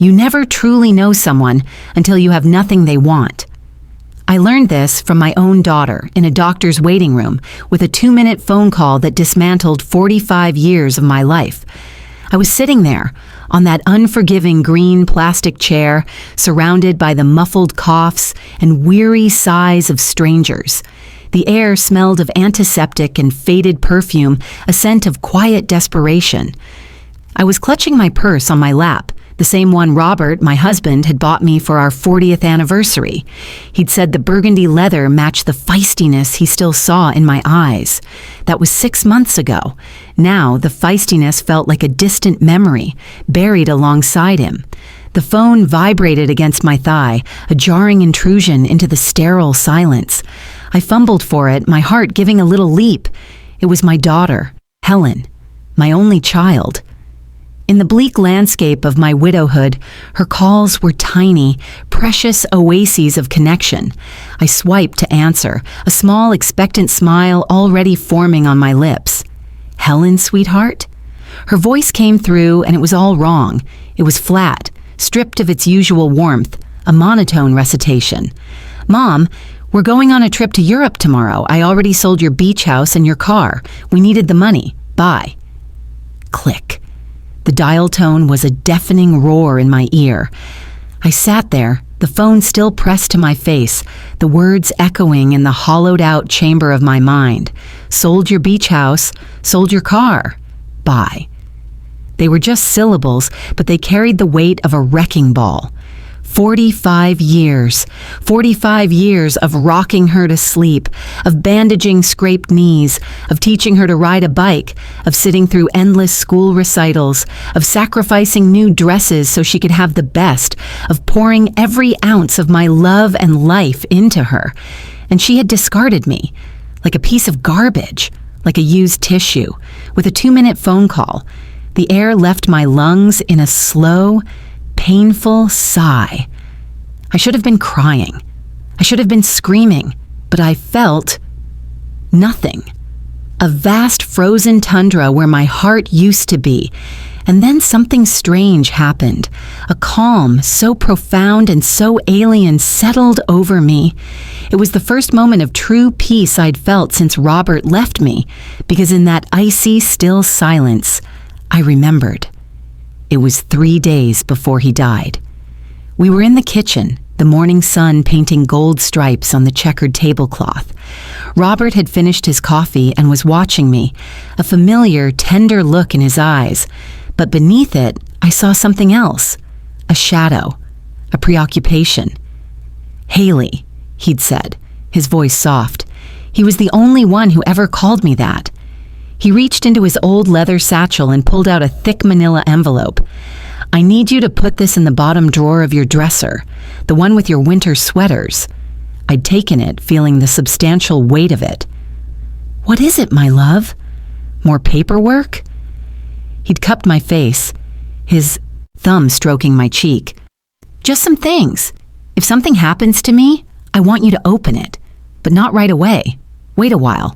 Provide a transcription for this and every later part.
You never truly know someone until you have nothing they want. I learned this from my own daughter in a doctor's waiting room with a 2-minute phone call that dismantled 45 years of my life. I was sitting there on that unforgiving green plastic chair, surrounded by the muffled coughs and weary sighs of strangers. The air smelled of antiseptic and faded perfume, a scent of quiet desperation. I was clutching my purse on my lap, the same one Robert, my husband, had bought me for our 40th anniversary. He'd said the burgundy leather matched the feistiness he still saw in my eyes. That was 6 months ago. Now, the feistiness felt like a distant memory, buried alongside him. The phone vibrated against my thigh, a jarring intrusion into the sterile silence. I fumbled for it, my heart giving a little leap. It was my daughter, Helen, my only child. In the bleak landscape of my widowhood, her calls were tiny, precious oases of connection. I swiped to answer, a small, expectant smile already forming on my lips. "Helen, sweetheart?" Her voice came through, and it was all wrong. It was flat, stripped of its usual warmth, a monotone recitation. "Mom, we're going on a trip to Europe tomorrow. I already sold your beach house and your car. We needed the money. Bye." Click. The dial tone was a deafening roar in my ear. I sat there, the phone still pressed to my face, the words echoing in the hollowed-out chamber of my mind. "Sold your beach house, sold your car. Bye." They were just syllables, but they carried the weight of a wrecking ball. 45 years. 45 years of rocking her to sleep, of bandaging scraped knees, of teaching her to ride a bike, of sitting through endless school recitals, of sacrificing new dresses so she could have the best, of pouring every ounce of my love and life into her. And she had discarded me, like a piece of garbage, like a used tissue, with a 2-minute phone call. The air left my lungs in a slow, painful sigh. I should have been crying. I should have been screaming, but I felt nothing. A vast frozen tundra where my heart used to be. And then something strange happened. A calm so profound and so alien settled over me. It was the first moment of true peace I'd felt since Robert left me, because in that icy, still silence, I remembered. It was 3 days before he died. We were in the kitchen, the morning sun painting gold stripes on the checkered tablecloth. Robert had finished his coffee and was watching me, a familiar, tender look in his eyes. But beneath it, I saw something else, a shadow, a preoccupation. "Haley," he'd said, his voice soft. He was the only one who ever called me that. He reached into his old leather satchel and pulled out a thick manila envelope. "I need you to put this in the bottom drawer of your dresser, the one with your winter sweaters." I'd taken it, feeling the substantial weight of it. "What is it, my love? More paperwork?" He'd cupped my face, his thumb stroking my cheek. "Just some things. If something happens to me, I want you to open it, but not right away. Wait a while.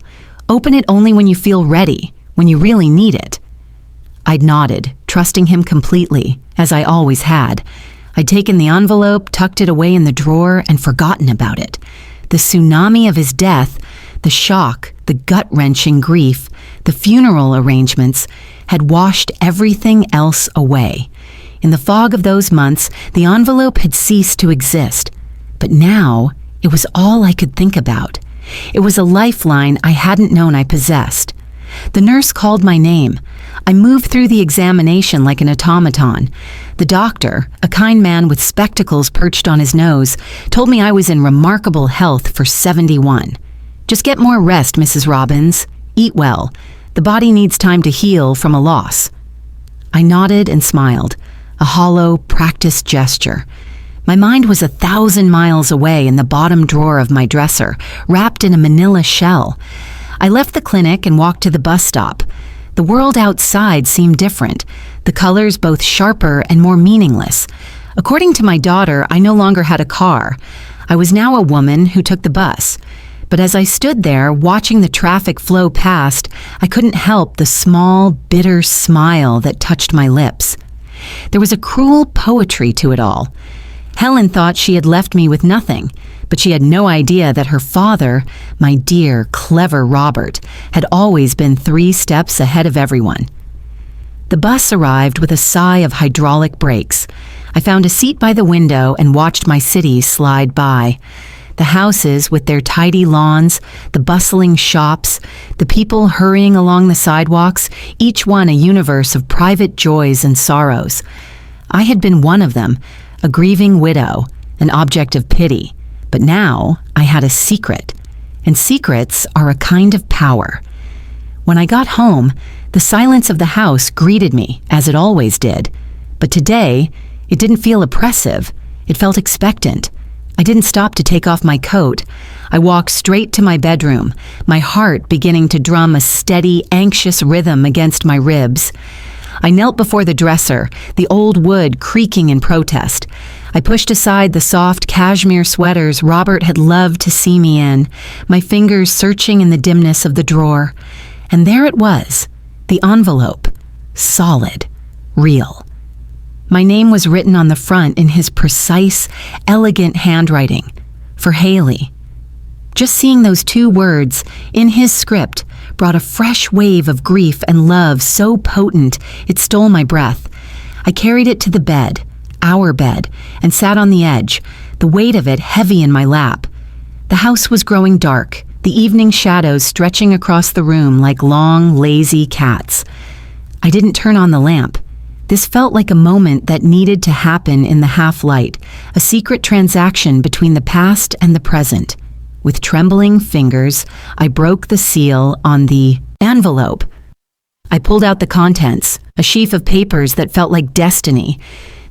Open it only when you feel ready, when you really need it." I'd nodded, trusting him completely, as I always had. I'd taken the envelope, tucked it away in the drawer, and forgotten about it. The tsunami of his death, the shock, the gut-wrenching grief, the funeral arrangements, had washed everything else away. In the fog of those months, the envelope had ceased to exist. But now, it was all I could think about. It was a lifeline I hadn't known I possessed. The nurse called my name. I moved through the examination like an automaton. The doctor, a kind man with spectacles perched on his nose, told me I was in remarkable health for 71. "Just get more rest, Mrs. Robbins. Eat well. The body needs time to heal from a loss." I nodded and smiled, a hollow, practiced gesture. My mind was 1,000 miles away in the bottom drawer of my dresser, wrapped in a manila shell. I left the clinic and walked to the bus stop. The world outside seemed different, the colors both sharper and more meaningless. According to my daughter, I no longer had a car. I was now a woman who took the bus. But as I stood there, watching the traffic flow past, I couldn't help the small, bitter smile that touched my lips. There was a cruel poetry to it all. Helen thought she had left me with nothing, but she had no idea that her father, my dear, clever Robert, had always been 3 steps ahead of everyone. The bus arrived with a sigh of hydraulic brakes. I found a seat by the window and watched my city slide by. The houses with their tidy lawns, the bustling shops, the people hurrying along the sidewalks, each one a universe of private joys and sorrows. I had been one of them, a grieving widow, an object of pity. But now I had a secret, and secrets are a kind of power. When I got home, the silence of the house greeted me, as it always did. But today, it didn't feel oppressive. It felt expectant. I didn't stop to take off my coat. I walked straight to my bedroom, my heart beginning to drum a steady, anxious rhythm against my ribs. I knelt before the dresser, the old wood creaking in protest. I pushed aside the soft cashmere sweaters Robert had loved to see me in, my fingers searching in the dimness of the drawer. And there it was, the envelope, solid, real. My name was written on the front in his precise, elegant handwriting, for Haley. Just seeing those 2 words in his script brought a fresh wave of grief and love so potent it stole my breath. I carried it to the bed, our bed, and sat on the edge, the weight of it heavy in my lap. The house was growing dark, the evening shadows stretching across the room like long, lazy cats. I didn't turn on the lamp. This felt like a moment that needed to happen in the half-light, a secret transaction between the past and the present. With trembling fingers, I broke the seal on the envelope. I pulled out the contents, a sheaf of papers that felt like destiny.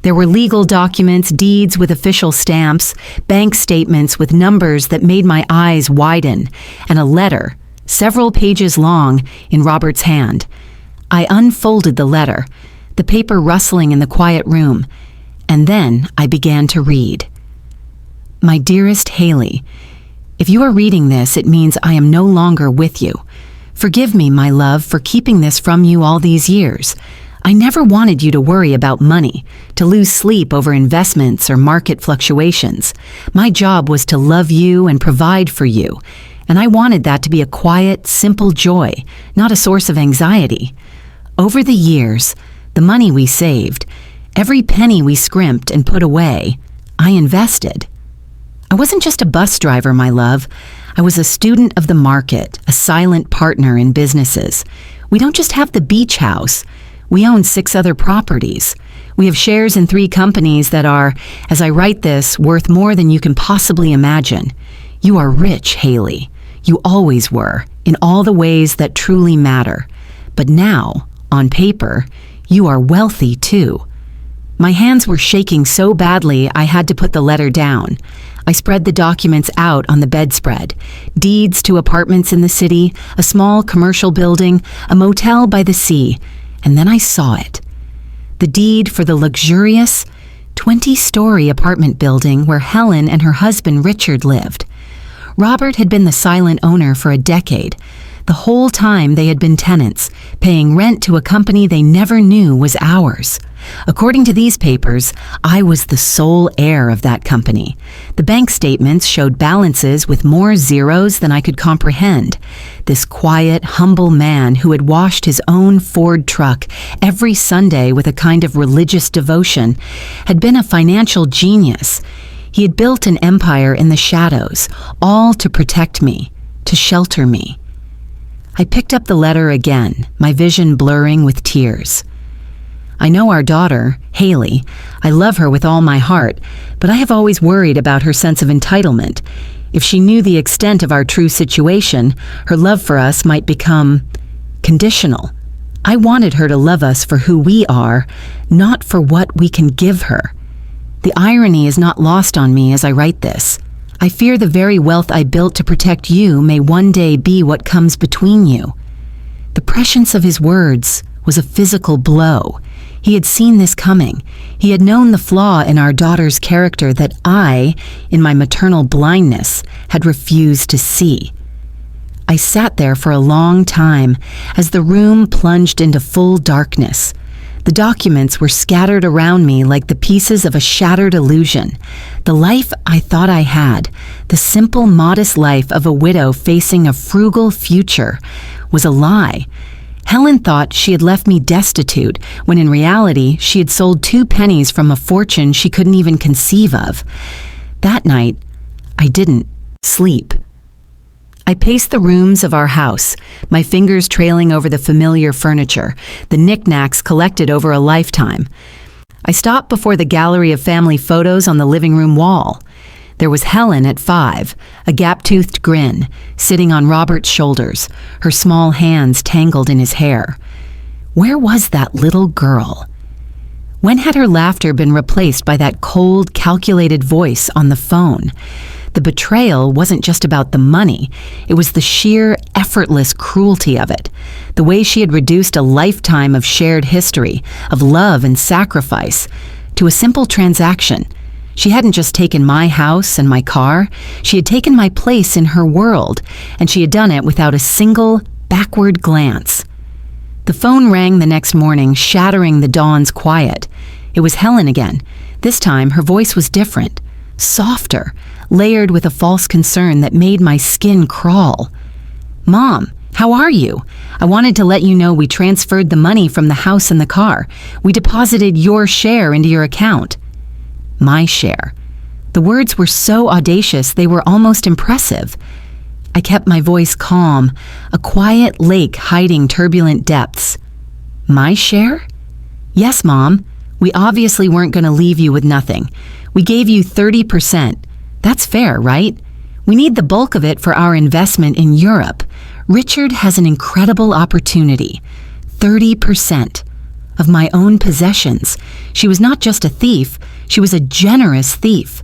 There were legal documents, deeds with official stamps, bank statements with numbers that made my eyes widen, and a letter, several pages long, in Robert's hand. I unfolded the letter, the paper rustling in the quiet room, and then I began to read. My dearest Haley, if you are reading this, it means I am no longer with you. Forgive me, my love, for keeping this from you all these years. I never wanted you to worry about money, to lose sleep over investments or market fluctuations. My job was to love you and provide for you, and I wanted that to be a quiet, simple joy, not a source of anxiety. Over the years, the money we saved, every penny we scrimped and put away, I invested. I wasn't just a bus driver, my love. I was a student of the market, a silent partner in businesses. We don't just have the beach house. We own 6 other properties. We have shares in 3 companies that are, as I write this, worth more than you can possibly imagine. You are rich, Haley. You always were, in all the ways that truly matter. But now, on paper, you are wealthy too. My hands were shaking so badly I had to put the letter down. I spread the documents out on the bedspread. Deeds to apartments in the city, a small commercial building, a motel by the sea. And then I saw it. The deed for the luxurious 20-story apartment building where Helen and her husband Richard lived. Robert had been the silent owner for a decade. The whole time they had been tenants, paying rent to a company they never knew was ours. According to these papers, I was the sole heir of that company. The bank statements showed balances with more zeros than I could comprehend. This quiet, humble man who had washed his own Ford truck every Sunday with a kind of religious devotion had been a financial genius. He had built an empire in the shadows, all to protect me, to shelter me. I picked up the letter again, my vision blurring with tears. I know our daughter, Haley. I love her with all my heart, but I have always worried about her sense of entitlement. If she knew the extent of our true situation, her love for us might become conditional. I wanted her to love us for who we are, not for what we can give her. The irony is not lost on me as I write this. I fear the very wealth I built to protect you may one day be what comes between you. The prescience of his words was a physical blow. He had seen this coming. He had known the flaw in our daughter's character that I, in my maternal blindness, had refused to see. I sat there for a long time as the room plunged into full darkness. The documents were scattered around me like the pieces of a shattered illusion. The life I thought I had, the simple, modest life of a widow facing a frugal future, was a lie. Helen thought she had left me destitute, when in reality she had sold 2 pennies from a fortune she couldn't even conceive of. That night, I didn't sleep. I paced the rooms of our house, my fingers trailing over the familiar furniture, the knickknacks collected over a lifetime. I stopped before the gallery of family photos on the living room wall. There was Helen at 5, a gap-toothed grin, sitting on Robert's shoulders, her small hands tangled in his hair. Where was that little girl? When had her laughter been replaced by that cold, calculated voice on the phone? The betrayal wasn't just about the money. It was the sheer, effortless cruelty of it. The way she had reduced a lifetime of shared history, of love and sacrifice, to a simple transaction. She hadn't just taken my house and my car. She had taken my place in her world, and she had done it without a single backward glance. The phone rang the next morning, shattering the dawn's quiet. It was Helen again. This time, her voice was different, softer, layered with a false concern that made my skin crawl. "Mom, how are you? I wanted to let you know we transferred the money from the house and the car. We deposited your share into your account." My share. The words were so audacious they were almost impressive. I kept my voice calm, a quiet lake hiding turbulent depths. My share? Yes, Mom. We obviously weren't going to leave you with nothing. We gave you 30%. That's fair, right? We need the bulk of it for our investment in Europe. Richard has an incredible opportunity. 30% of my own possessions. She was not just a thief, she was a generous thief.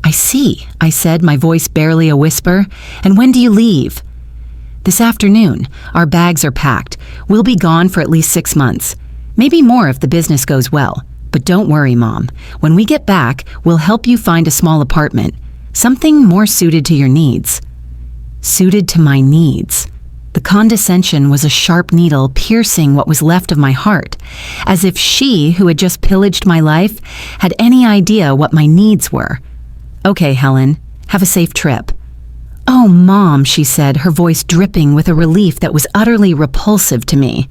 "I see," I said, my voice barely a whisper. "And when do you leave?" "This afternoon. Our bags are packed. We'll be gone for at least 6 months. Maybe more if the business goes well. But don't worry, Mom. When we get back, we'll help you find a small apartment. Something more suited to your needs." Suited to my needs. The condescension was a sharp needle piercing what was left of my heart, as if she, who had just pillaged my life, had any idea what my needs were. "Okay, Helen. Have a safe trip." "Oh, Mom," she said, her voice dripping with a relief that was utterly repulsive to me.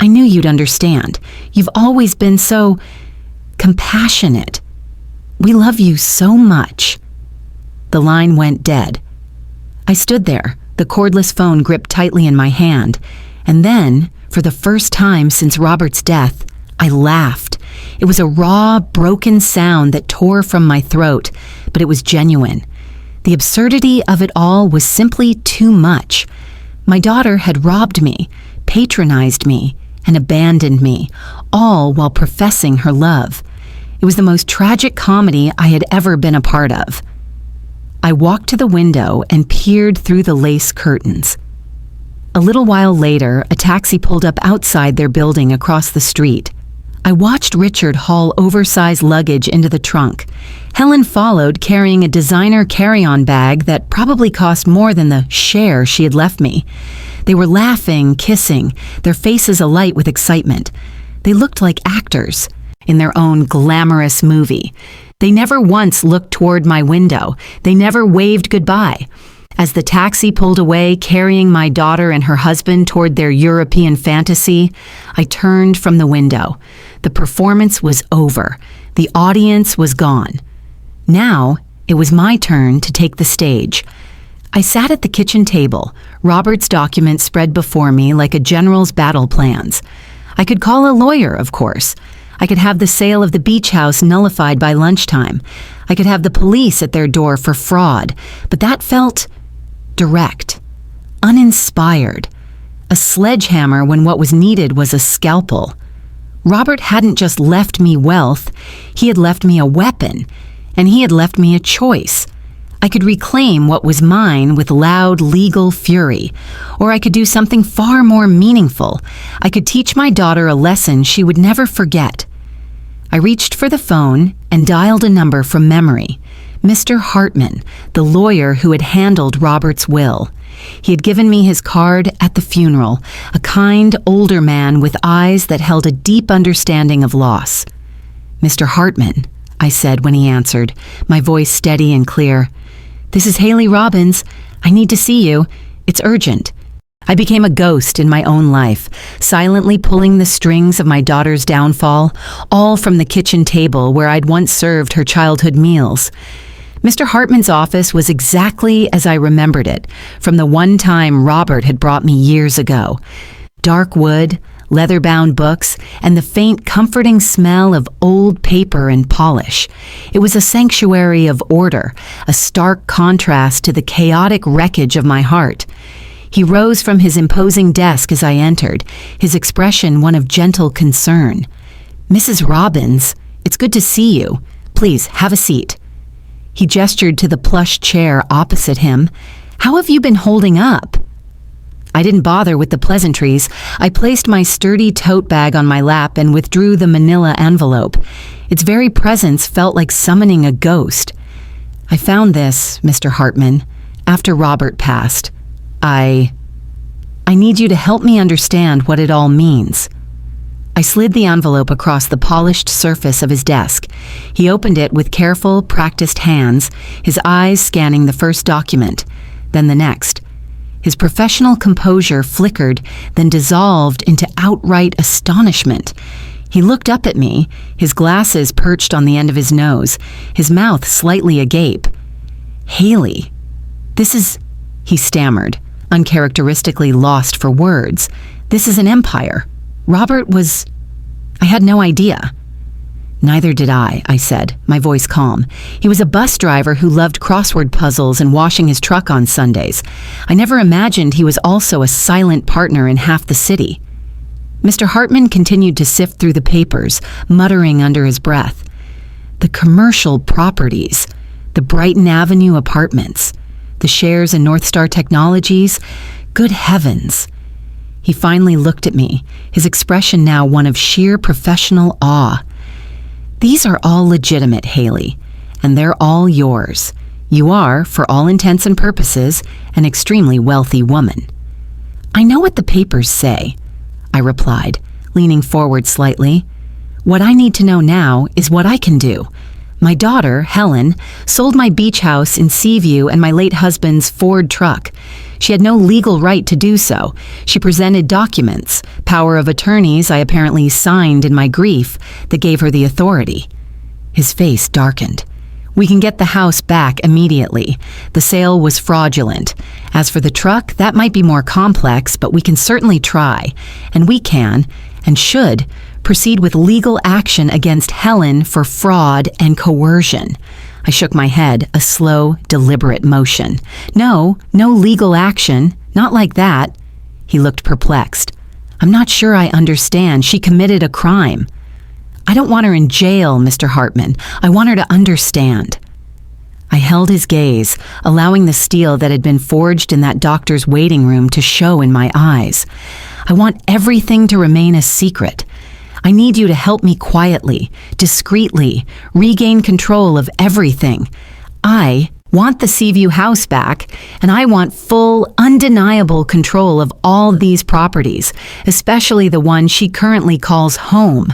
"I knew you'd understand. You've always been so compassionate. We love you so much." The line went dead. I stood there, the cordless phone gripped tightly in my hand, and then, for the first time since Robert's death, I laughed. It was a raw, broken sound that tore from my throat, but it was genuine. The absurdity of it all was simply too much. My daughter had robbed me, patronized me, and abandoned me, all while professing her love. It was the most tragic comedy I had ever been a part of. I walked to the window and peered through the lace curtains. A little while later, a taxi pulled up outside their building across the street. I watched Richard haul oversized luggage into the trunk. Helen followed, carrying a designer carry-on bag that probably cost more than the share she had left me. They were laughing, kissing, their faces alight with excitement. They looked like actors in their own glamorous movie. They never once looked toward my window. They never waved goodbye. As the taxi pulled away, carrying my daughter and her husband toward their European fantasy, I turned from the window. The performance was over. The audience was gone. Now, it was my turn to take the stage. I sat at the kitchen table, Robert's documents spread before me like a general's battle plans. I could call a lawyer, of course. I could have the sale of the beach house nullified by lunchtime. I could have the police at their door for fraud, but that felt direct, uninspired. A sledgehammer when what was needed was a scalpel. Robert hadn't just left me wealth, he had left me a weapon, and he had left me a choice. I could reclaim what was mine with loud legal fury, or I could do something far more meaningful. I could teach my daughter a lesson she would never forget. I reached for the phone and dialed a number from memory. Mr. Hartman, the lawyer who had handled Robert's will. He had given me his card at the funeral, a kind, older man with eyes that held a deep understanding of loss. "Mr. Hartman," I said when he answered, my voice steady and clear. "This is Haley Robbins. I need to see you. It's urgent." I became a ghost in my own life, silently pulling the strings of my daughter's downfall, all from the kitchen table where I'd once served her childhood meals. Mr. Hartman's office was exactly as I remembered it, from the one time Robert had brought me years ago. Dark wood, leather-bound books, and the faint, comforting smell of old paper and polish. It was a sanctuary of order, a stark contrast to the chaotic wreckage of my heart. He rose from his imposing desk as I entered, his expression one of gentle concern. "Mrs. Robbins, it's good to see you. Please, have a seat." He gestured to the plush chair opposite him. "How have you been holding up?" I didn't bother with the pleasantries. I placed my sturdy tote bag on my lap and withdrew the manila envelope. Its very presence felt like summoning a ghost. "I found this, Mr. Hartman, after Robert passed. I need you to help me understand what it all means." I slid the envelope across the polished surface of his desk. He opened it with careful, practiced hands, his eyes scanning the first document, then the next. His professional composure flickered, then dissolved into outright astonishment. He looked up at me, his glasses perched on the end of his nose, his mouth slightly agape. "Haley, this is," he stammered, uncharacteristically lost for words. "This is an empire. Robert was... I had no idea." "Neither did I said, my voice calm. "He was a bus driver who loved crossword puzzles and washing his truck on Sundays. I never imagined he was also a silent partner in half the city." Mr. Hartman continued to sift through the papers, muttering under his breath. "The commercial properties, the Brighton Avenue apartments, the shares in North Star Technologies. Good heavens." He finally looked at me, his expression now one of sheer professional awe. "These are all legitimate, Haley, and they're all yours. You are, for all intents and purposes, an extremely wealthy woman." "I know what the papers say," I replied, leaning forward slightly. "What I need to know now is what I can do. My daughter, Helen, sold my beach house in Seaview and my late husband's Ford truck. She had no legal right to do so. She presented documents, power of attorneys I apparently signed in my grief, that gave her the authority." His face darkened. "We can get the house back immediately. The sale was fraudulent. As for the truck, that might be more complex, but we can certainly try. And we can, and should, proceed with legal action against Helen for fraud and coercion." I shook my head, a slow, deliberate motion. No legal action. Not like that." He looked perplexed. "I'm not sure I understand. She committed a crime." "I don't want her in jail, Mr. Hartman. I want her to understand." I held his gaze, allowing the steel that had been forged in that doctor's waiting room to show in my eyes. "I want everything to remain a secret. I need you to help me quietly, discreetly, regain control of everything. I want the Seaview house back, and I want full, undeniable control of all these properties, especially the one she currently calls home."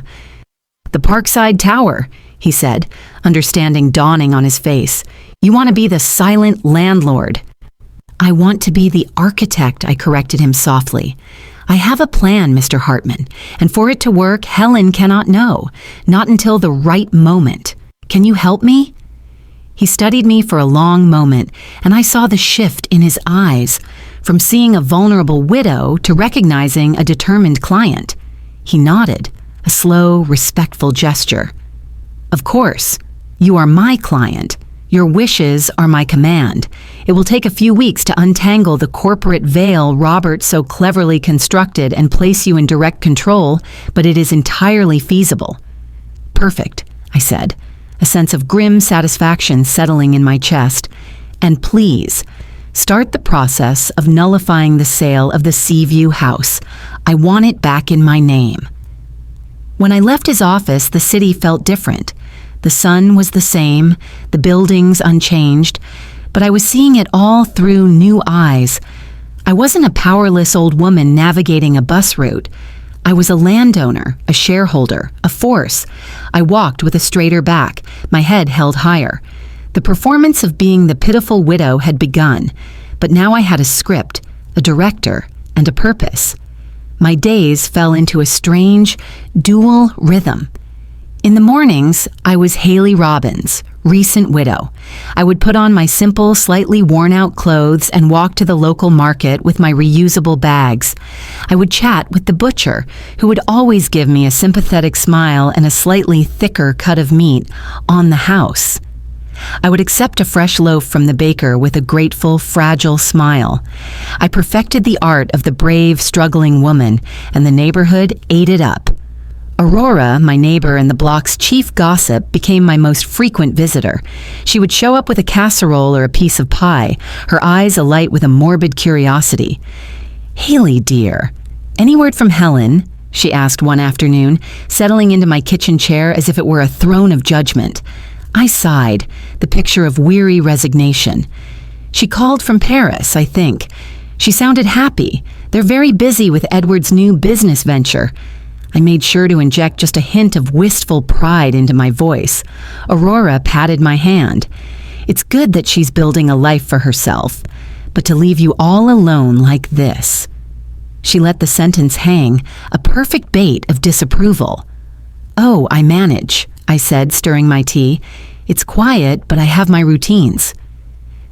"The Parkside Tower," he said, understanding dawning on his face. "You want to be the silent landlord." "I want to be the architect," I corrected him softly. "I have a plan, Mr. Hartman, and for it to work, Helen cannot know, not until the right moment. Can you help me?" He studied me for a long moment, and I saw the shift in his eyes, from seeing a vulnerable widow to recognizing a determined client. He nodded, a slow, respectful gesture. "Of course, you are my client. Your wishes are my command. It will take a few weeks to untangle the corporate veil Robert so cleverly constructed and place you in direct control, but it is entirely feasible." "Perfect," I said, a sense of grim satisfaction settling in my chest. "And please, start the process of nullifying the sale of the Seaview house. I want it back in my name." When I left his office, the city felt different. The sun was the same, the buildings unchanged, but I was seeing it all through new eyes. I wasn't a powerless old woman navigating a bus route. I was a landowner, a shareholder, a force. I walked with a straighter back, my head held higher. The performance of being the pitiful widow had begun, but now I had a script, a director, and a purpose. My days fell into a strange, dual rhythm. In the mornings, I was Haley Robbins, recent widow. I would put on my simple, slightly worn-out clothes and walk to the local market with my reusable bags. I would chat with the butcher, who would always give me a sympathetic smile and a slightly thicker cut of meat on the house. I would accept a fresh loaf from the baker with a grateful, fragile smile. I perfected the art of the brave, struggling woman, and the neighborhood ate it up. Aurora, my neighbor and the block's chief gossip, became my most frequent visitor. She would show up with a casserole or a piece of pie, her eyes alight with a morbid curiosity. "Haley, dear, any word from Helen?" she asked one afternoon, settling into my kitchen chair as if it were a throne of judgment. I sighed, the picture of weary resignation. "She called from Paris, I think. She sounded happy. They're very busy with Edward's new business venture." I made sure to inject just a hint of wistful pride into my voice. Aurora patted my hand. "It's good that she's building a life for herself, but to leave you all alone like this." She let the sentence hang, a perfect bait of disapproval. "Oh, I manage," I said, stirring my tea. "It's quiet, but I have my routines."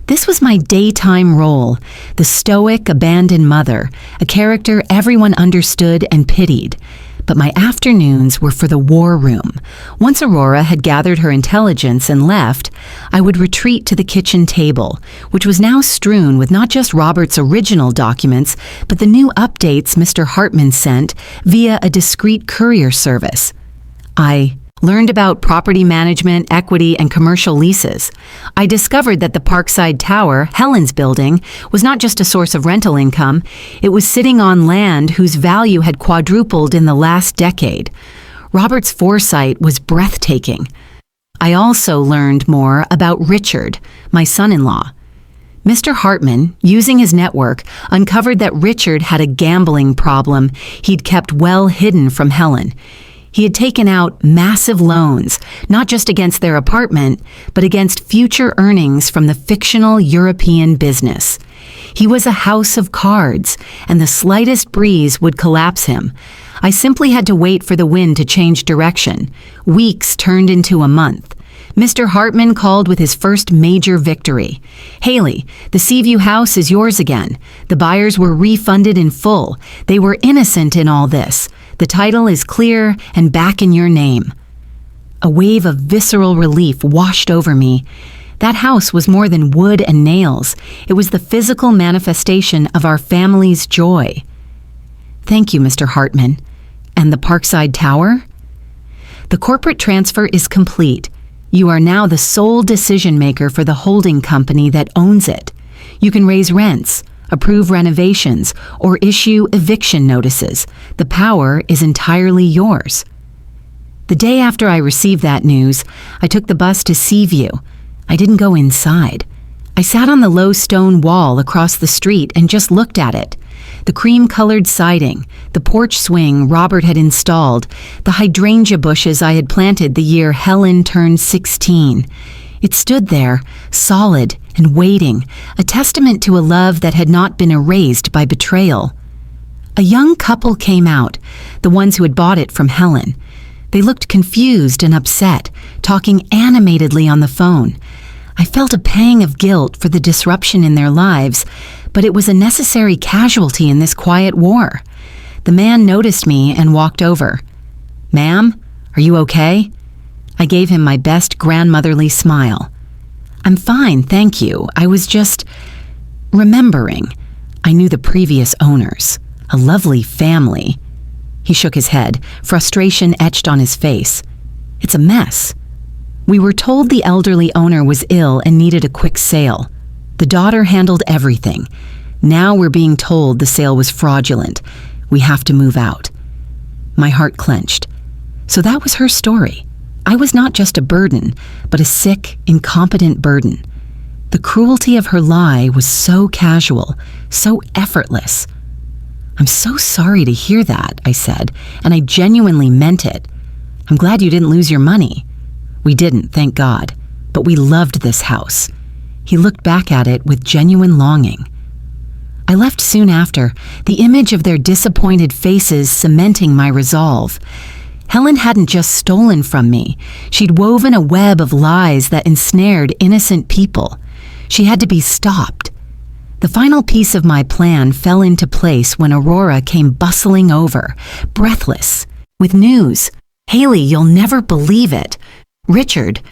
This was my daytime role, the stoic, abandoned mother, a character everyone understood and pitied. But my afternoons were for the war room. Once Aurora had gathered her intelligence and left, I would retreat to the kitchen table, which was now strewn with not just Robert's original documents, but the new updates Mr. Hartman sent via a discreet courier service. I learned about property management, equity, and commercial leases. I discovered that the Parkside Tower, Helen's building, was not just a source of rental income. It was sitting on land whose value had quadrupled in the last decade. Robert's foresight was breathtaking. I also learned more about Richard, my son-in-law. Mr. Hartman, using his network, uncovered that Richard had a gambling problem he'd kept well hidden from Helen. He had taken out massive loans, not just against their apartment, but against future earnings from the fictional European business. He was a house of cards, and the slightest breeze would collapse him. I simply had to wait for the wind to change direction. Weeks turned into a month. Mr. Hartman called with his first major victory. "Haley, the Seaview house is yours again. The buyers were refunded in full. They were innocent in all this. The title is clear and back in your name." A wave of visceral relief washed over me. That house was more than wood and nails. It was the physical manifestation of our family's joy. "Thank you, Mr. Hartman. And the Parkside Tower?" "The corporate transfer is complete. You are now the sole decision maker for the holding company that owns it. You can raise rents, approve renovations, or issue eviction notices. The power is entirely yours." The day after I received that news, I took the bus to Seaview. I didn't go inside. I sat on the low stone wall across the street and just looked at it. The cream-colored siding, the porch swing Robert had installed, the hydrangea bushes I had planted the year Helen turned 16. It stood there, solid and waiting, a testament to a love that had not been erased by betrayal. A young couple came out, the ones who had bought it from Helen. They looked confused and upset, talking animatedly on the phone. I felt a pang of guilt for the disruption in their lives, but it was a necessary casualty in this quiet war. The man noticed me and walked over. "Ma'am, are you okay?" I gave him my best grandmotherly smile. "I'm fine, thank you. I was just remembering. I knew the previous owners. A lovely family." He shook his head, frustration etched on his face. "It's a mess. We were told the elderly owner was ill and needed a quick sale. The daughter handled everything. Now we're being told the sale was fraudulent. We have to move out." My heart clenched. So that was her story. I was not just a burden, but a sick, incompetent burden. The cruelty of her lie was so casual, so effortless. "I'm so sorry to hear that," I said, and I genuinely meant it. "I'm glad you didn't lose your money." "We didn't, thank God, but we loved this house." He looked back at it with genuine longing. I left soon after, the image of their disappointed faces cementing my resolve. Helen hadn't just stolen from me. She'd woven a web of lies that ensnared innocent people. She had to be stopped. The final piece of my plan fell into place when Aurora came bustling over, breathless, with news. "Haley, you'll never believe it. Richard,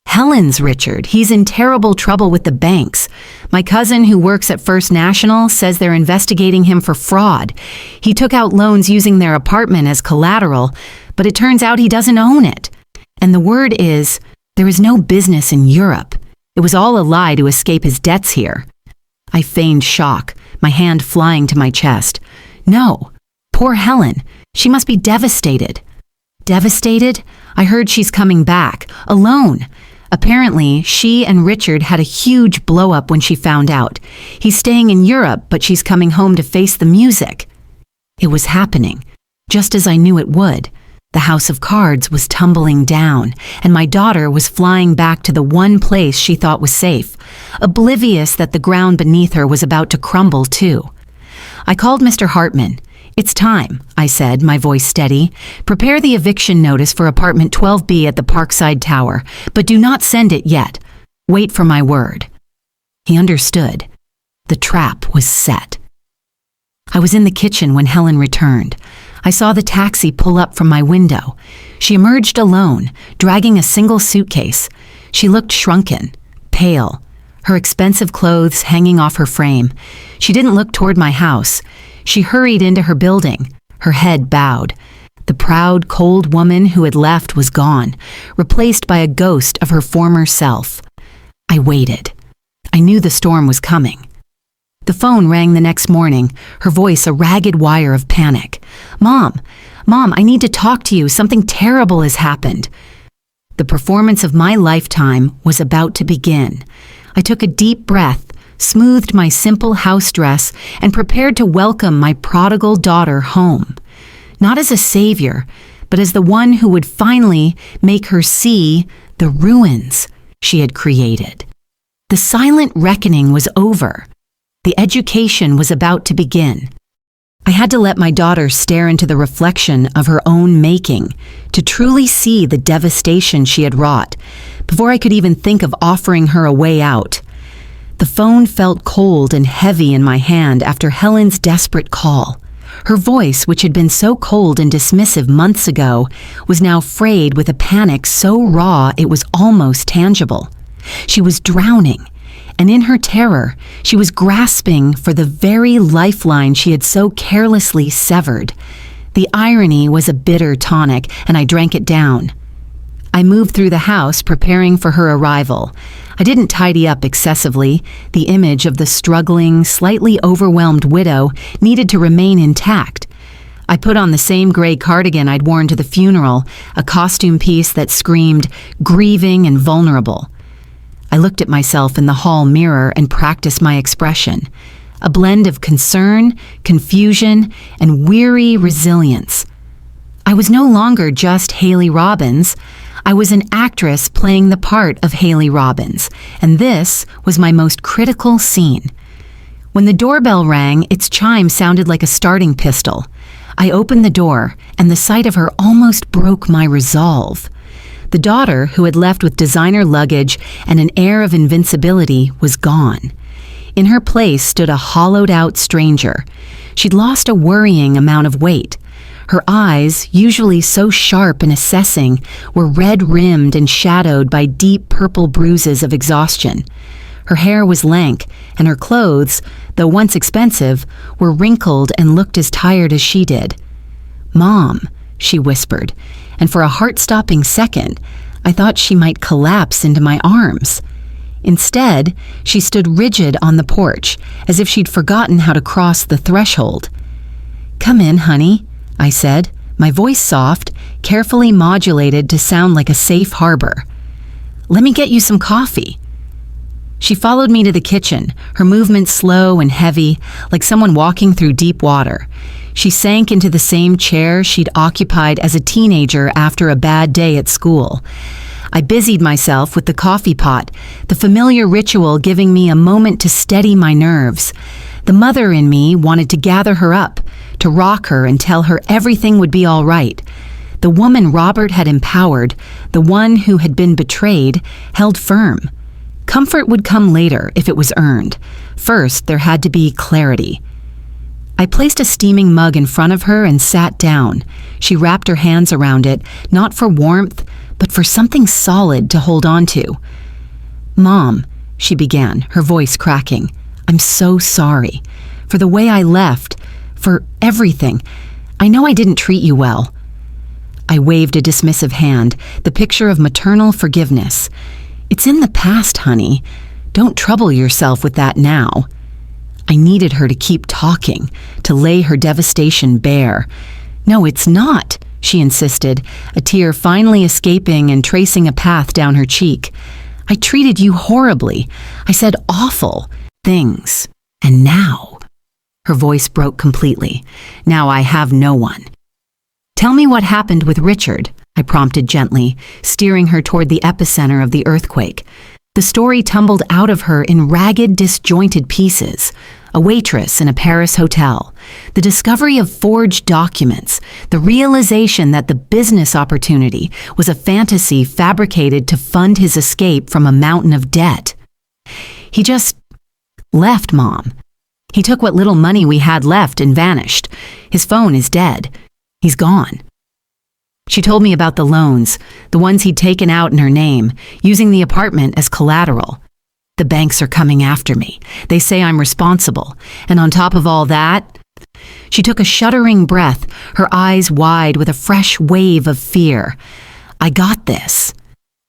Helen's Richard, he's in terrible trouble with the banks. My cousin who works at First National says they're investigating him for fraud. He took out loans using their apartment as collateral, but it turns out he doesn't own it. And the word is, there is no business in Europe. It was all a lie to escape his debts here." I feigned shock, my hand flying to my chest. "No, poor Helen. She must be devastated." "Devastated? I heard she's coming back, alone. Apparently, she and Richard had a huge blow-up when she found out. He's staying in Europe, but she's coming home to face the music." It was happening, just as I knew it would. The house of cards was tumbling down, and my daughter was flying back to the one place she thought was safe, oblivious that the ground beneath her was about to crumble too. I called Mr. Hartman. "It's time," I said, my voice steady. "Prepare the eviction notice for apartment 12B at the Parkside Tower, but do not send it yet. Wait for my word." He understood. The trap was set. I was in the kitchen when Helen returned. I saw the taxi pull up from my window. She emerged alone, dragging a single suitcase. She looked shrunken, pale, her expensive clothes hanging off her frame. She didn't look toward my house. She hurried into her building, her head bowed. The proud, cold woman who had left was gone, replaced by a ghost of her former self. I waited. I knew the storm was coming. The phone rang the next morning, her voice a ragged wire of panic. Mom, I need to talk to you. Something terrible has happened." The performance of my lifetime was about to begin. I took a deep breath, smoothed my simple house dress, and prepared to welcome my prodigal daughter home. Not as a savior, but as the one who would finally make her see the ruins she had created. The silent reckoning was over. The education was about to begin. I had to let my daughter stare into the reflection of her own making to truly see the devastation she had wrought before I could even think of offering her a way out. The phone felt cold and heavy in my hand after Helen's desperate call. Her voice, which had been so cold and dismissive months ago, was now frayed with a panic so raw it was almost tangible. She was drowning, and in her terror, she was grasping for the very lifeline she had so carelessly severed. The irony was a bitter tonic, and I drank it down. I moved through the house, preparing for her arrival. I didn't tidy up excessively. The image of the struggling, slightly overwhelmed widow needed to remain intact. I put on the same gray cardigan I'd worn to the funeral, a costume piece that screamed grieving and vulnerable. I looked at myself in the hall mirror and practiced my expression, a blend of concern, confusion, and weary resilience. I was no longer just Haley Robbins. I was an actress playing the part of Haley Robbins, and this was my most critical scene. When the doorbell rang, its chime sounded like a starting pistol. I opened the door, and the sight of her almost broke my resolve. The daughter, who had left with designer luggage and an air of invincibility, was gone. In her place stood a hollowed-out stranger. She'd lost a worrying amount of weight. Her eyes, usually so sharp and assessing, were red-rimmed and shadowed by deep purple bruises of exhaustion. Her hair was lank, and her clothes, though once expensive, were wrinkled and looked as tired as she did. "Mom," she whispered, and for a heart-stopping second, I thought she might collapse into my arms. Instead, she stood rigid on the porch, as if she'd forgotten how to cross the threshold. "Come in, honey," I said, my voice soft, carefully modulated to sound like a safe harbor. "Let me get you some coffee." She followed me to the kitchen, her movements slow and heavy, like someone walking through deep water. She sank into the same chair she'd occupied as a teenager after a bad day at school. I busied myself with the coffee pot, the familiar ritual giving me a moment to steady my nerves. The mother in me wanted to gather her up, to rock her and tell her everything would be all right. The woman Robert had empowered, the one who had been betrayed, held firm. Comfort would come later if it was earned. First, there had to be clarity. I placed a steaming mug in front of her and sat down. She wrapped her hands around it, not for warmth, but for something solid to hold on to. "Mom," she began, her voice cracking, "I'm so sorry. For the way I left, for everything. I know I didn't treat you well." I waved a dismissive hand, the picture of maternal forgiveness. "It's in the past, honey. Don't trouble yourself with that now." I needed her to keep talking, to lay her devastation bare. "No, it's not," she insisted, a tear finally escaping and tracing a path down her cheek. "I treated you horribly. I said awful things. And now..." Her voice broke completely. "Now I have no one." "Tell me what happened with Richard," I prompted gently, steering her toward the epicenter of the earthquake. The story tumbled out of her in ragged, disjointed pieces. A waitress in a Paris hotel, the discovery of forged documents, the realization that the business opportunity was a fantasy fabricated to fund his escape from a mountain of debt. "He just left, Mom. He took what little money we had left and vanished. His phone is dead. He's gone." She told me about the loans, the ones he'd taken out in her name, using the apartment as collateral. "The banks are coming after me. They say I'm responsible. And on top of all that..." She took a shuddering breath, her eyes wide with a fresh wave of fear. "I got this."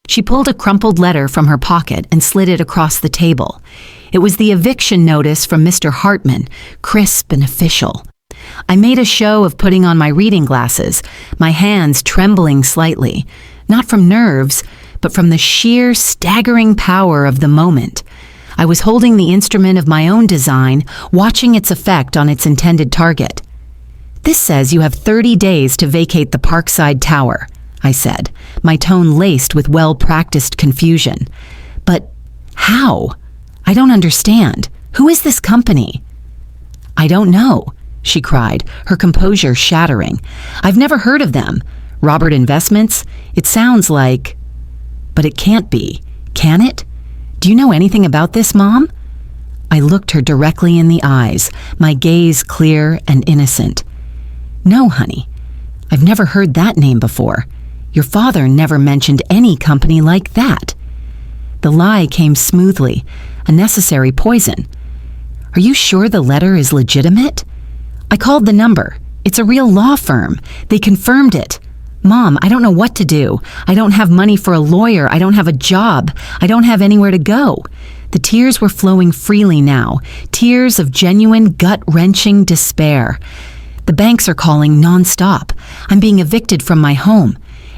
She pulled a crumpled letter from her pocket and slid it across the table. It was the eviction notice from Mr. Hartman, crisp and official. I made a show of putting on my reading glasses, my hands trembling slightly, not from nerves, but from the sheer, staggering power of the moment. I was holding the instrument of my own design, watching its effect on its intended target. "This says you have 30 days to vacate the Parkside Tower," I said, my tone laced with well-practiced confusion. "But how? I don't understand. Who is this company?" "I don't know," she cried, her composure shattering. "I've never heard of them. Robert Investments? It sounds like..." "But it can't be, can it? Do you know anything about this, Mom?" I looked her directly in the eyes, my gaze clear and innocent. "No, honey. I've never heard that name before. Your father never mentioned any company like that." The lie came smoothly, a necessary poison. "Are you sure the letter is legitimate?" "I called the number. It's a real law firm. They confirmed it. Mom, I don't know what to do. I don't have money for a lawyer. I don't have a job. I don't have anywhere to go." The tears were flowing freely now, tears of genuine, gut-wrenching despair. "The banks are calling nonstop. I'm being evicted from my home.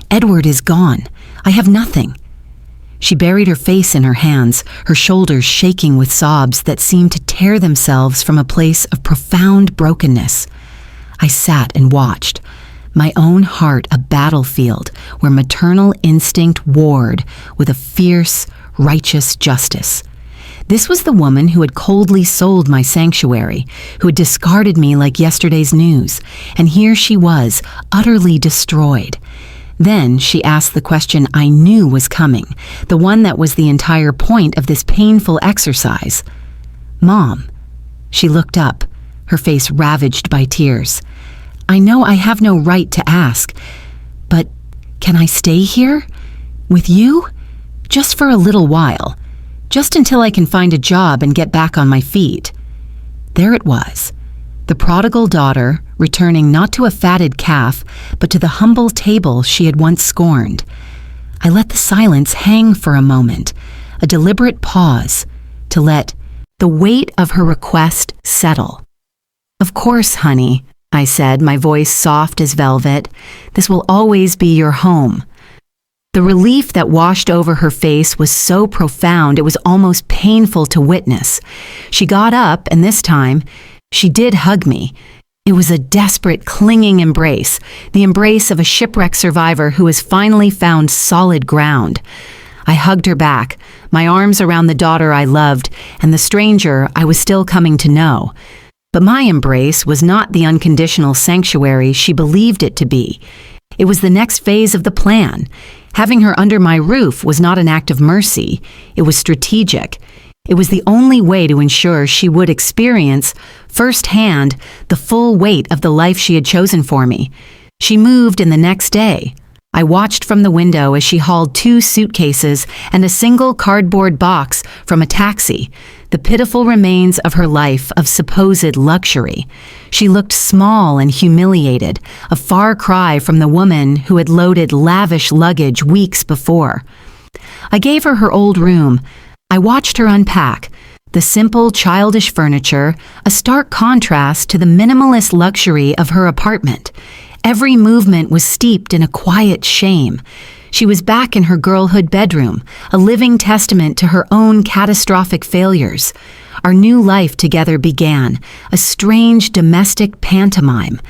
Edward is gone. I have nothing." She buried her face in her hands, her shoulders shaking with sobs that seemed to tear themselves from a place of profound brokenness. I sat and watched, my own heart a battlefield where maternal instinct warred with a fierce, righteous justice. This was the woman who had coldly sold my sanctuary, who had discarded me like yesterday's news, and here she was, utterly destroyed. Then she asked the question I knew was coming, the one that was the entire point of this painful exercise. "Mom." She looked up, her face ravaged by tears. "I know I have no right to ask, but can I stay here? With you? Just for a little while. Just until I can find a job and get back on my feet." There it was. The prodigal daughter, returning not to a fatted calf, but to the humble table she had once scorned. I let the silence hang for a moment, a deliberate pause, to let the weight of her request settle. "Of course, honey," I said, my voice soft as velvet. "This will always be your home." The relief that washed over her face was so profound it was almost painful to witness. She got up, and this time, she did hug me. It was a desperate, clinging embrace, the embrace of a shipwreck survivor who has finally found solid ground. I hugged her back, my arms around the daughter I loved and the stranger I was still coming to know. But my embrace was not the unconditional sanctuary she believed it to be. It was the next phase of the plan. Having her under my roof was not an act of mercy. It was strategic. It was the only way to ensure she would experience, firsthand, the full weight of the life she had chosen for me. She moved in the next day. I watched from the window as she hauled 2 suitcases and a single cardboard box from a taxi, the pitiful remains of her life of supposed luxury. She looked small and humiliated, a far cry from the woman who had loaded lavish luggage weeks before. I gave her old room. I watched her unpack. The simple, childish furniture, a stark contrast to the minimalist luxury of her apartment. Every movement was steeped in a quiet shame. She was back in her girlhood bedroom, a living testament to her own catastrophic failures. Our new life together began, a strange domestic pantomime.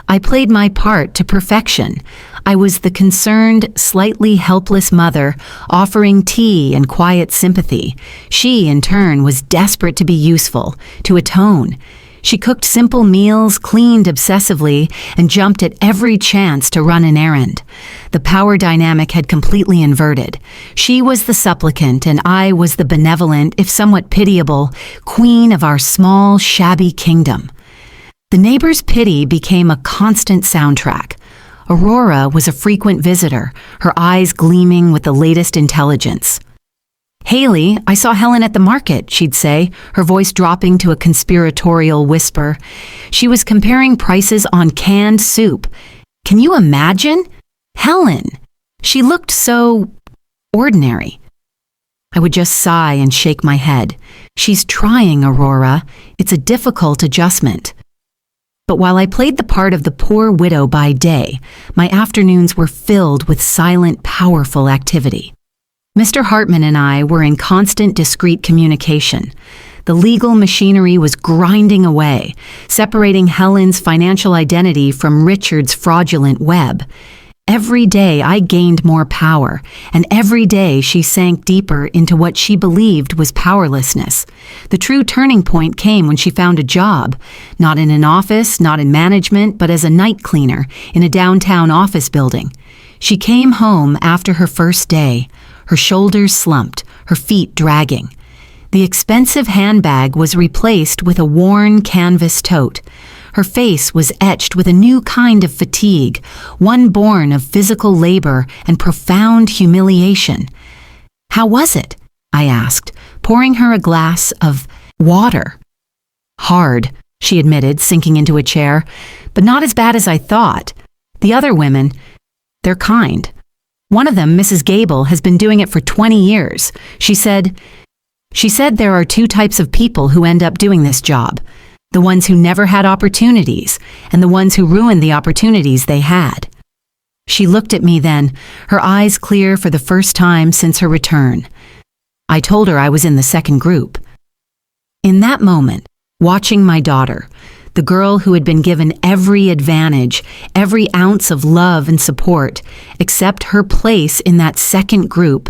I played my part to perfection. I was the concerned, slightly helpless mother, offering tea and quiet sympathy. She, in turn, was desperate to be useful, to atone. She cooked simple meals, cleaned obsessively, and jumped at every chance to run an errand. The power dynamic had completely inverted. She was the supplicant, and I was the benevolent, if somewhat pitiable, queen of our small, shabby kingdom. The neighbor's pity became a constant soundtrack. Aurora was a frequent visitor, her eyes gleaming with the latest intelligence. "Haley, I saw Helen at the market," she'd say, her voice dropping to a conspiratorial whisper. She was comparing prices on canned soup. Can you imagine? Helen! She looked so ordinary. I would just sigh and shake my head. She's trying, Aurora. It's a difficult adjustment. But while I played the part of the poor widow by day, my afternoons were filled with silent, powerful activity. Mr. Hartman and I were in constant, discreet communication. The legal machinery was grinding away, separating Helen's financial identity from Richard's fraudulent web. Every day I gained more power, and every day she sank deeper into what she believed was powerlessness. The true turning point came when she found a job, not in an office, not in management, but as a night cleaner in a downtown office building. She came home after her first day, her shoulders slumped, her feet dragging. The expensive handbag was replaced with a worn canvas tote. Her face was etched with a new kind of fatigue, one born of physical labor and profound humiliation. "How was it?" I asked, pouring her a glass of water. "Hard," she admitted, sinking into a chair, "but not as bad as I thought. The other women, they're kind. One of them, Mrs. Gable, has been doing it for 20 years. She said there are 2 types of people who end up doing this job. The ones who never had opportunities, and the ones who ruined the opportunities they had." She looked at me then, her eyes clear for the first time since her return. I told her I was in the second group. In that moment, watching my daughter, the girl who had been given every advantage, every ounce of love and support, except her place in that second group,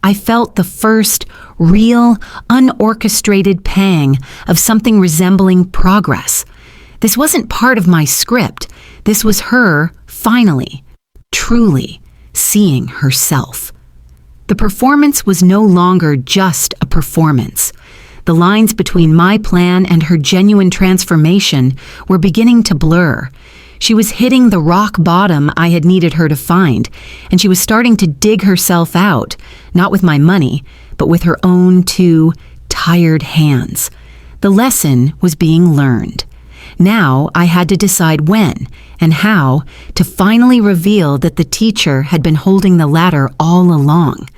I felt the first, real, unorchestrated pang of something resembling progress. This wasn't part of my script. This was her, finally, truly, seeing herself. The performance was no longer just a performance. The lines between my plan and her genuine transformation were beginning to blur. She was hitting the rock bottom I had needed her to find, and she was starting to dig herself out, not with my money, but with her own 2 tired hands. The lesson was being learned. Now I had to decide when and how to finally reveal that the teacher had been holding the ladder all along.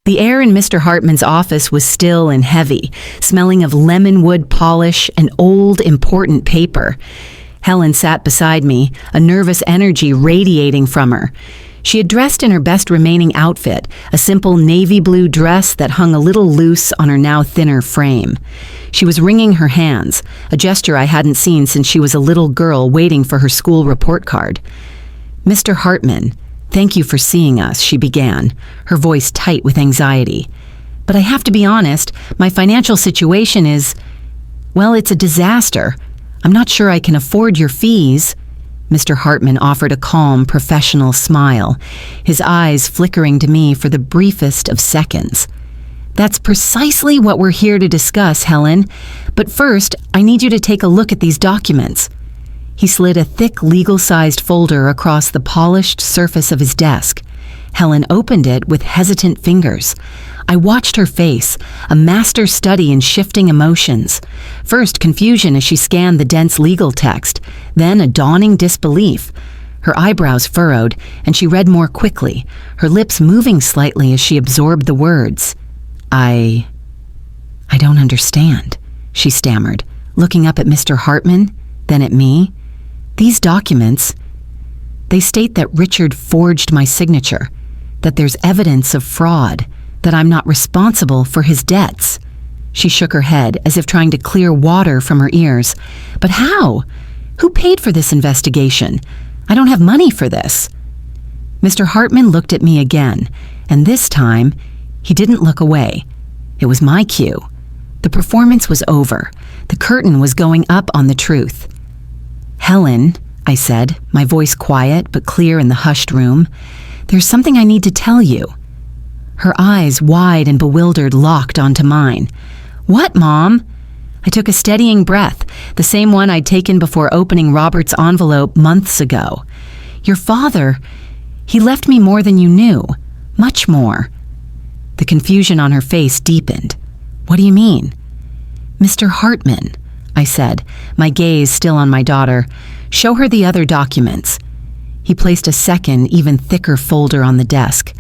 The air in Mr. Hartman's office was still and heavy, smelling of lemon wood polish and old, important paper. Helen sat beside me, a nervous energy radiating from her. She had dressed in her best remaining outfit, a simple navy blue dress that hung a little loose on her now thinner frame. She was wringing her hands, a gesture I hadn't seen since she was a little girl waiting for her school report card. "Mr. Hartman, thank you for seeing us," she began, her voice tight with anxiety. "But I have to be honest, my financial situation is, well, it's a disaster. I'm not sure I can afford your fees." Mr. Hartman offered a calm, professional smile, his eyes flickering to me for the briefest of seconds. "That's precisely what we're here to discuss, Helen. But first, I need you to take a look at these documents." He slid a thick, legal-sized folder across the polished surface of his desk. Helen opened it with hesitant fingers. I watched her face, a master study in shifting emotions. First, confusion as she scanned the dense legal text, then a dawning disbelief. Her eyebrows furrowed, and she read more quickly, her lips moving slightly as she absorbed the words. I don't understand," she stammered, looking up at Mr. Hartman, then at me. "These documents, they state that Richard forged my signature, that there's evidence of fraud, that I'm not responsible for his debts." She shook her head as if trying to clear water from her ears. "But how? Who paid for this investigation? I don't have money for this." Mr. Hartman looked at me again, and this time, he didn't look away. It was my cue. The performance was over. The curtain was going up on the truth. "Helen," I said, my voice quiet but clear in the hushed room, "there's something I need to tell you." Her eyes, wide and bewildered, locked onto mine. "What, Mom?" I took a steadying breath, the same one I'd taken before opening Robert's envelope months ago. "Your father, he left me more than you knew. Much more." The confusion on her face deepened. "What do you mean?" "Mr. Hartman," I said, my gaze still on my daughter, "show her the other documents." He placed a second, even thicker folder on the desk.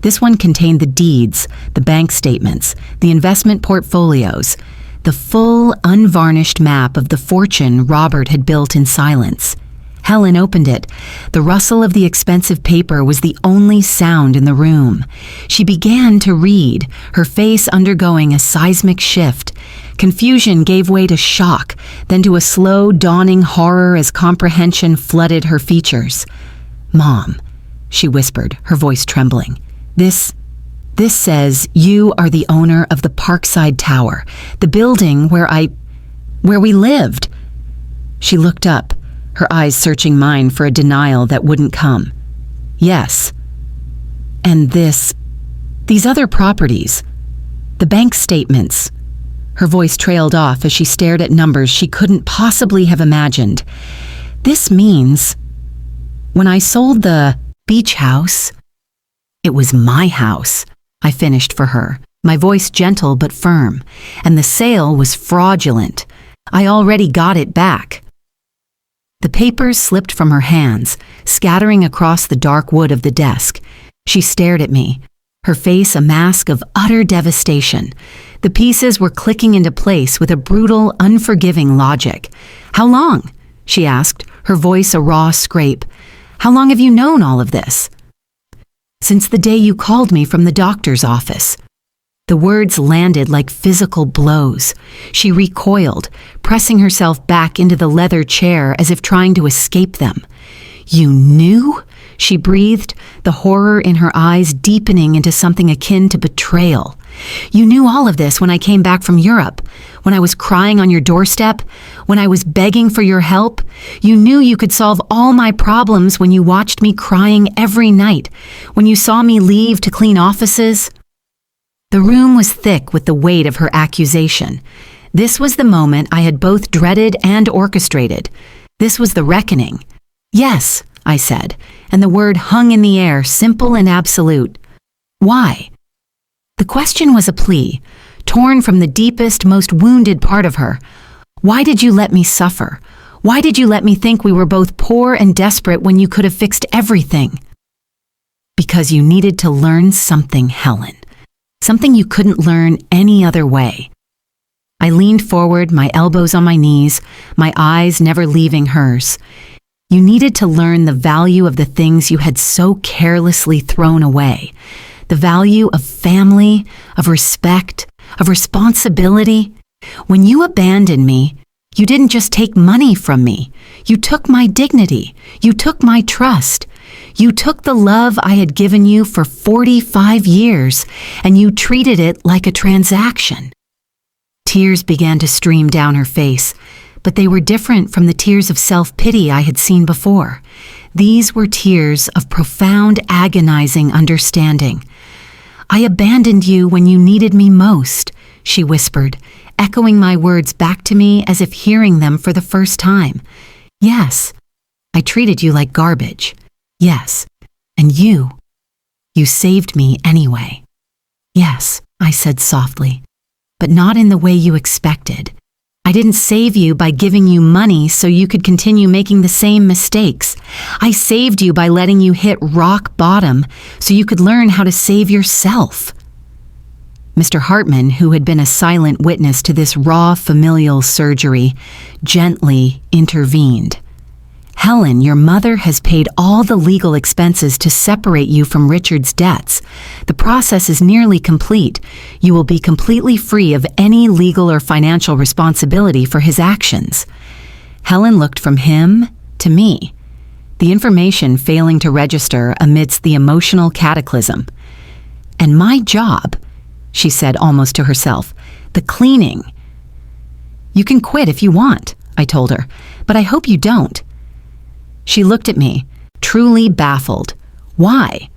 This one contained the deeds, the bank statements, the investment portfolios, the full, unvarnished map of the fortune Robert had built in silence. Helen opened it. The rustle of the expensive paper was the only sound in the room. She began to read, her face undergoing a seismic shift. Confusion gave way to shock, then to a slow, dawning horror as comprehension flooded her features. "Mom," she whispered, her voice trembling, This says you are the owner of the Parkside Tower, the building where we lived." She looked up, her eyes searching mine for a denial that wouldn't come. "Yes. And these other properties, the bank statements." Her voice trailed off as she stared at numbers she couldn't possibly have imagined. "This means, when I sold the beach house, it was my house," I finished for her, my voice gentle but firm, "and the sale was fraudulent. I already got it back." The papers slipped from her hands, scattering across the dark wood of the desk. She stared at me, her face a mask of utter devastation. The pieces were clicking into place with a brutal, unforgiving logic. "How long?" she asked, her voice a raw scrape. "How long have you known all of this?" "Since the day you called me from the doctor's office." The words landed like physical blows. She recoiled, pressing herself back into the leather chair as if trying to escape them. "You knew?" she breathed, the horror in her eyes deepening into something akin to betrayal. "You knew all of this when I came back from Europe, when I was crying on your doorstep, when I was begging for your help. You knew you could solve all my problems when you watched me crying every night, when you saw me leave to clean offices." The room was thick with the weight of her accusation. This was the moment I had both dreaded and orchestrated. This was the reckoning. "Yes," I said, and the word hung in the air, simple and absolute. "Why?" The question was a plea, torn from the deepest, most wounded part of her. "Why did you let me suffer? Why did you let me think we were both poor and desperate when you could have fixed everything?" "Because you needed to learn something, Helen. Something you couldn't learn any other way." I leaned forward, my elbows on my knees, my eyes never leaving hers. You needed to learn the value of the things you had so carelessly thrown away. The value of family, of respect, of responsibility. When you abandoned me, you didn't just take money from me. You took my dignity. You took my trust. You took the love I had given you for 45 years, and you treated it like a transaction. Tears began to stream down her face, but they were different from the tears of self-pity I had seen before. These were tears of profound, agonizing understanding. I abandoned you when you needed me most, she whispered, echoing my words back to me as if hearing them for the first time. Yes, I treated you like garbage. Yes, and you saved me anyway. Yes, I said softly, but not in the way you expected. I didn't save you by giving you money so you could continue making the same mistakes. I saved you by letting you hit rock bottom so you could learn how to save yourself. Mr. Hartman, who had been a silent witness to this raw familial surgery, gently intervened. Helen, your mother has paid all the legal expenses to separate you from Richard's debts. The process is nearly complete. You will be completely free of any legal or financial responsibility for his actions. Helen looked from him to me, the information failing to register amidst the emotional cataclysm. And my job, she said almost to herself, the cleaning. You can quit if you want, I told her, but I hope you don't. She looked at me, truly baffled. Why?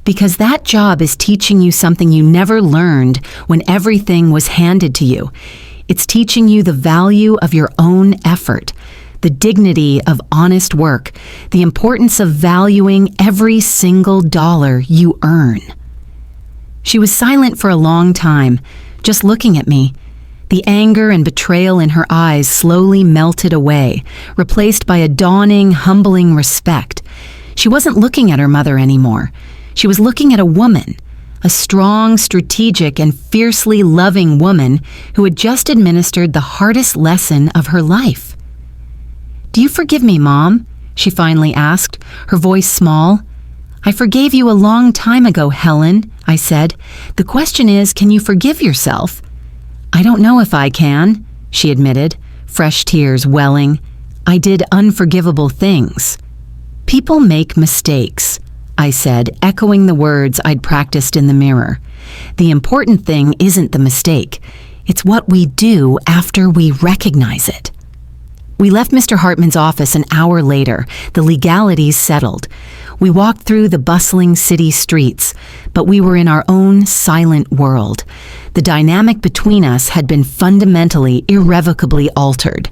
Because that job is teaching you something you never learned when everything was handed to you. It's teaching you the value of your own effort, the dignity of honest work, the importance of valuing every single dollar you earn. She was silent for a long time, just looking at me. The anger and betrayal in her eyes slowly melted away, replaced by a dawning, humbling respect. She wasn't looking at her mother anymore. She was looking at a woman, a strong, strategic, and fiercely loving woman who had just administered the hardest lesson of her life. "Do you forgive me, Mom?" she finally asked, her voice small. "I forgave you a long time ago, Helen," I said. "The question is, can you forgive yourself?" "I don't know if I can," she admitted, fresh tears welling. "I did unforgivable things." "People make mistakes," I said, echoing the words I'd practiced in the mirror. "The important thing isn't the mistake. It's what we do after we recognize it." We left Mr. Hartman's office an hour later, the legalities settled. We walked through the bustling city streets, but we were in our own silent world. The dynamic between us had been fundamentally, irrevocably altered.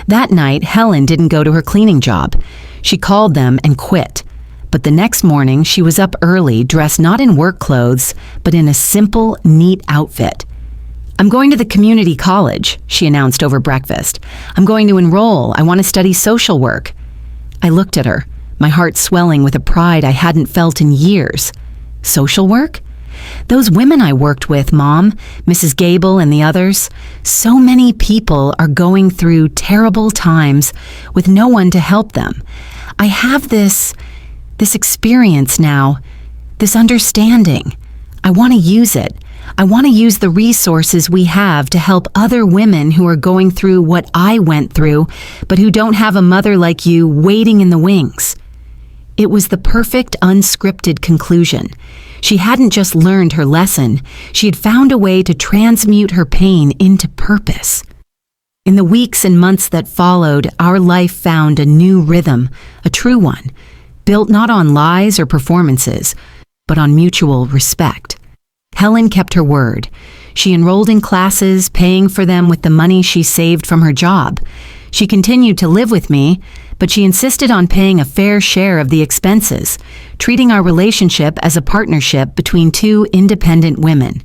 That night, Helen didn't go to her cleaning job. She called them and quit. But the next morning, she was up early, dressed not in work clothes, but in a simple, neat outfit. "I'm going to the community college," she announced over breakfast. "I'm going to enroll. I want to study social work." I looked at her, my heart swelling with a pride I hadn't felt in years. Social work? Those women I worked with, Mom, Mrs. Gable and the others, so many people are going through terrible times with no one to help them. I have this experience now, this understanding. I want to use it. I want to use the resources we have to help other women who are going through what I went through, but who don't have a mother like you waiting in the wings. It was the perfect, unscripted conclusion. She hadn't just learned her lesson, she had found a way to transmute her pain into purpose. In the weeks and months that followed, our life found a new rhythm, a true one, built not on lies or performances, but on mutual respect. Helen kept her word. She enrolled in classes, paying for them with the money she saved from her job. She continued to live with me, but she insisted on paying a fair share of the expenses, treating our relationship as a partnership between two independent women.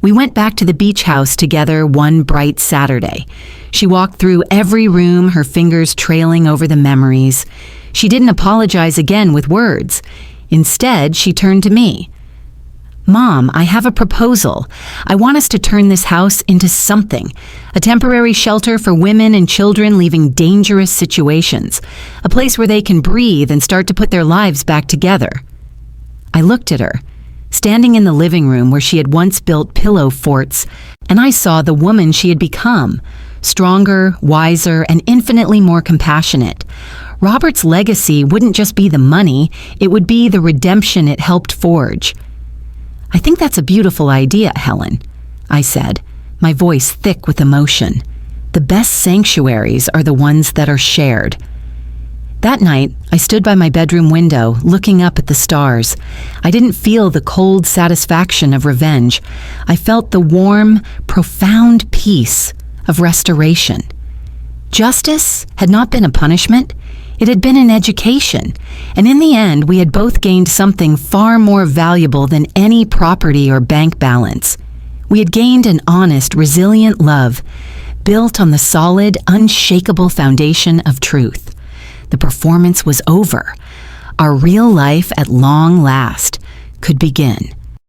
We went back to the beach house together one bright Saturday. She walked through every room, her fingers trailing over the memories. She didn't apologize again with words. Instead, she turned to me. "Mom, I have a proposal. I want us to turn this house into something. A temporary shelter for women and children leaving dangerous situations. A place where they can breathe and start to put their lives back together." I looked at her, standing in the living room where she had once built pillow forts, and I saw the woman she had become, stronger, wiser, and infinitely more compassionate. Robert's legacy wouldn't just be the money, it would be the redemption it helped forge. "I think that's a beautiful idea, Helen," I said, my voice thick with emotion. "The best sanctuaries are the ones that are shared." That night, I stood by my bedroom window, looking up at the stars. I didn't feel the cold satisfaction of revenge. I felt the warm, profound peace of restoration. Justice had not been a punishment. It had been an education, and in the end, we had both gained something far more valuable than any property or bank balance. We had gained an honest, resilient love, built on the solid, unshakable foundation of truth. The performance was over. Our real life, at long last, could begin.